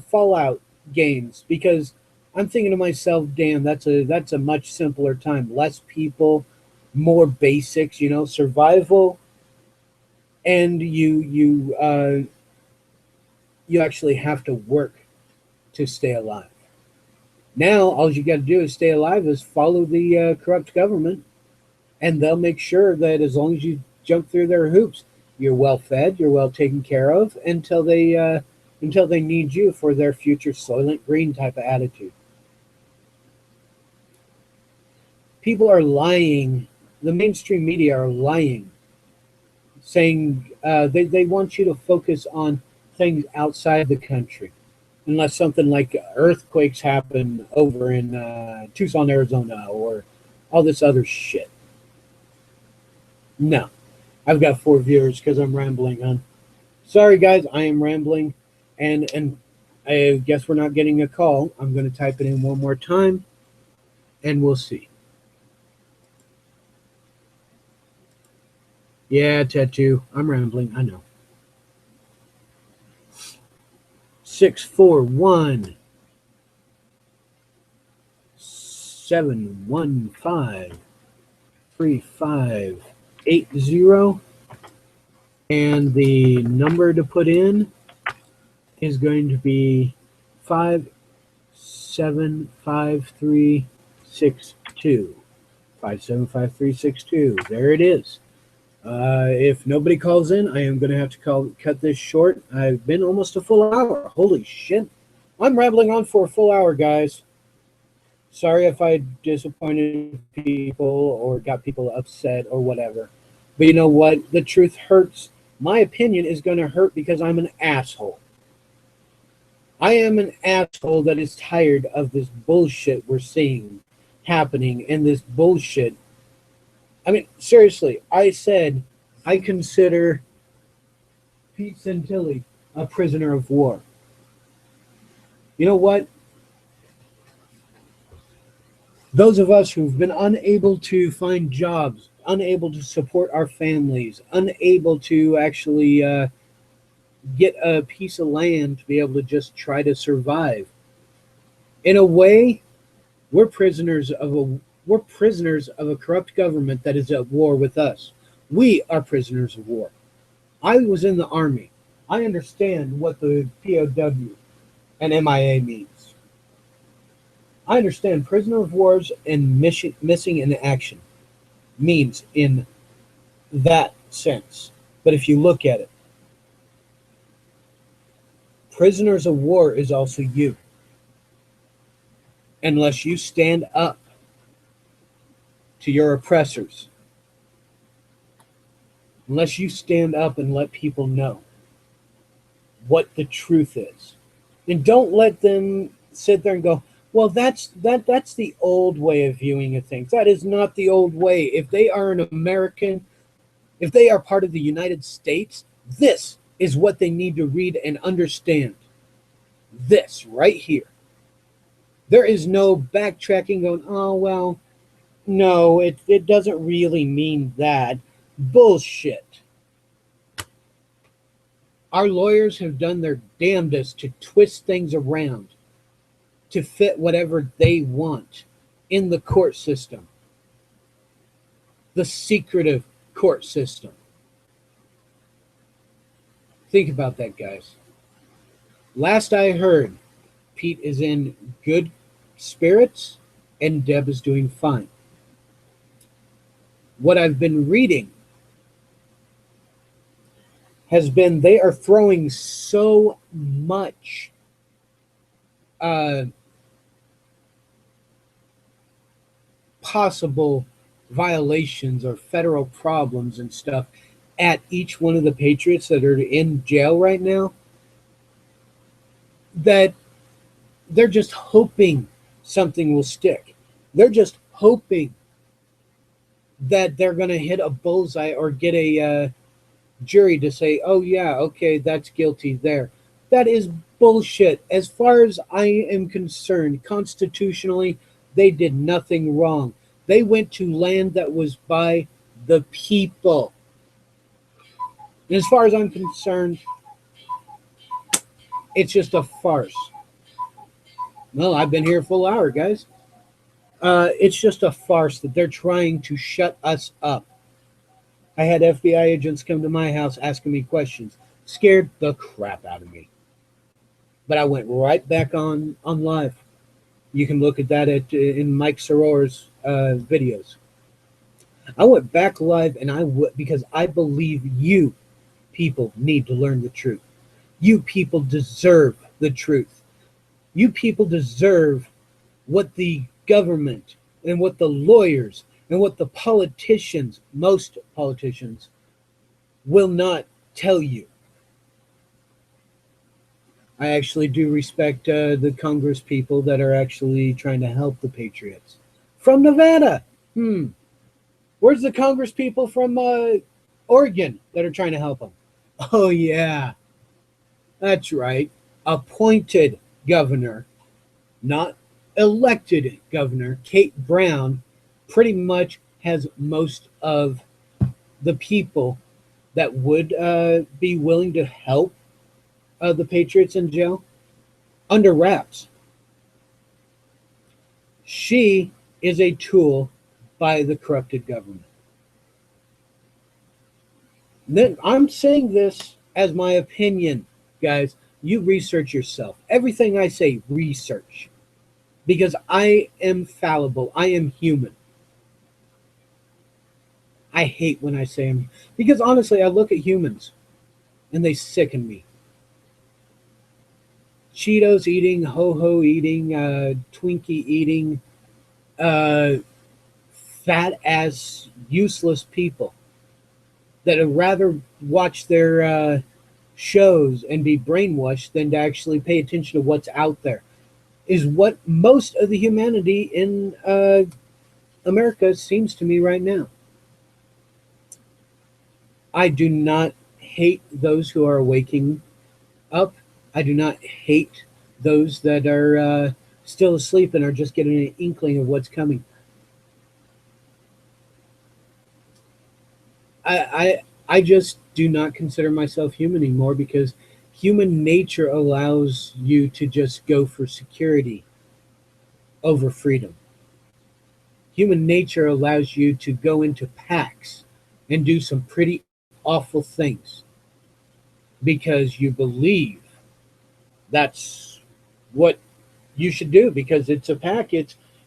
Fallout games because I'm thinking to myself, damn, that's a much simpler time. Less people, more basics, survival, and you actually have to work to stay alive. Now, all you got to do is stay alive is follow the corrupt government, and they'll make sure that as long as you jump through their hoops, you're well fed, you're well taken care of until they need you for their future Soylent Green type of attitude. People are lying. The mainstream media are lying, saying they want you to focus on things outside the country, unless something like earthquakes happen over in Tucson, Arizona, or all this other shit. No, I've got 4 viewers because I'm rambling, hon. Sorry, guys, I am rambling, and I guess we're not getting a call. I'm going to type it in one more time, and we'll see. Yeah, tattoo. I'm rambling. I know. 641 715 3580, and the number to put in is going to be 575362. 575362. There it is. If nobody calls in, I am going to have to cut this short. I've been almost a full hour. Holy shit. I'm rambling on for a full hour, guys. Sorry if I disappointed people or got people upset or whatever. But you know what? The truth hurts. My opinion is going to hurt because I'm an asshole. I am an asshole that is tired of this bullshit we're seeing happening, and this bullshit. I mean, seriously, I said I consider Pete Santilli a prisoner of war. You know what? Those of us who've been unable to find jobs, unable to support our families, unable to actually get a piece of land to be able to just try to survive. In a way, we're prisoners of a corrupt government that is at war with us. We are prisoners of war. I was in the Army. I understand what the POW and MIA means. I understand prisoner of wars and missing in action means in that sense. But if you look at it, prisoners of war is also you. Unless you stand up to your oppressors, unless you stand up and let people know what the truth is, And don't let them sit there and go, well, that's the old way of viewing of things. That is not the old way. If they are an American, if they are part of the United States, this is what they need to read and understand. This right here. There is no backtracking going, oh, well, no, it doesn't really mean that. Bullshit. Our lawyers have done their damnedest to twist things around to fit whatever they want in the court system, the secretive court system. Think about that, guys. Last I heard, Pete is in good spirits and Deb is doing fine. What I've been reading has been they are throwing so much possible violations or federal problems and stuff at each one of the patriots that are in jail right now that they're just hoping something will stick. They're just hoping that they're going to hit a bullseye or get a jury to say, oh, yeah, okay, that's guilty there. That is bullshit. As far as I am concerned, constitutionally, they did nothing wrong. They went to land that was by the people. And as far as I'm concerned, it's just a farce. Well, I've been here a full hour, guys. It's just a farce that they're trying to shut us up. I had FBI agents come to my house asking me questions. Scared the crap out of me. But I went right back on live. You can look at that in Mike Soror's videos. I went back live and because I believe you people need to learn the truth. You people deserve the truth. You people deserve what the government and what the lawyers and what the politicians, most politicians, will not tell you. I actually do respect the Congress people that are actually trying to help the Patriots. From Nevada. Where's the Congress people from Oregon that are trying to help them? Oh, yeah. That's right. Appointed governor, not elected governor, Kate Brown, pretty much has most of the people that would be willing to help the Patriots in jail under wraps. She is a tool by the corrupted government. Then I'm saying this as my opinion, guys. You research yourself. Everything I say, research. Because I am fallible. I am human. I hate when I say I'm, because honestly, I look at humans and they sicken me. Cheetos eating, ho-ho eating, Twinkie eating, fat ass useless people that would rather watch their shows and be brainwashed than to actually pay attention to what's out there is what most of the humanity in America seems to me right now. I do not hate those who are waking up. I do not hate those that are still asleep and are just getting an inkling of what's coming. I just do not consider myself human anymore because human nature allows you to just go for security over freedom. Human nature allows you to go into packs and do some pretty awful things because you believe that's what you should do because it's a pack.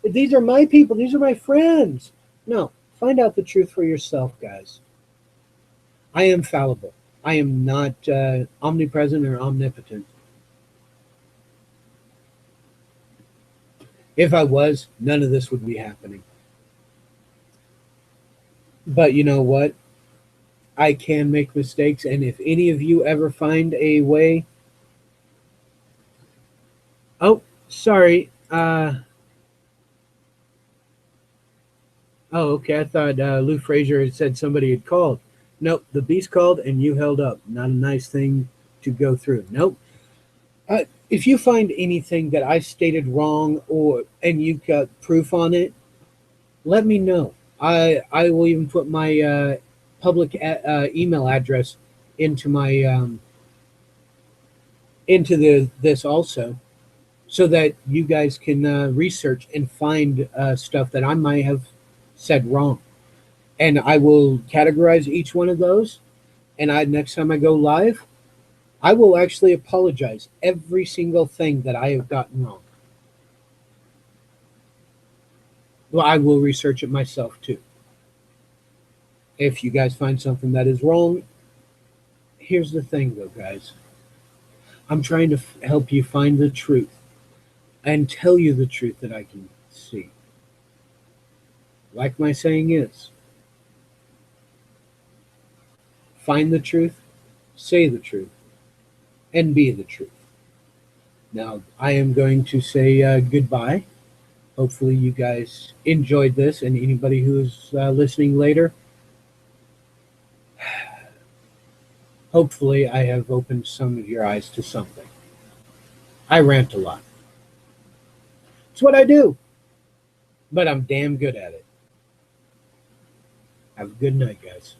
These are my people. These are my friends. No, find out the truth for yourself, guys. I am fallible. I am not omnipresent or omnipotent. If I was, none of this would be happening. But you know what? I can make mistakes, and if any of you ever find a way Oh, sorry. Oh, okay. I thought Lou Frazier had said somebody had called. Nope, the beast called and you held up. Not a nice thing to go through. Nope. If you find anything that I stated wrong or and you've got proof on it, let me know. I will even put my public email address into my into the this also, so that you guys can research and find stuff that I might have said wrong. And I will categorize each one of those. And I next time I go live, I will actually apologize every single thing that I have gotten wrong. Well, I will research it myself too. If you guys find something that is wrong, here's the thing though, guys. I'm trying to help you find the truth and tell you the truth that I can see. Like my saying is, find the truth, say the truth, and be the truth. Now, I am going to say goodbye. Hopefully, you guys enjoyed this, and anybody who's listening later, hopefully, I have opened some of your eyes to something. I rant a lot. It's what I do, but I'm damn good at it. Have a good night, guys.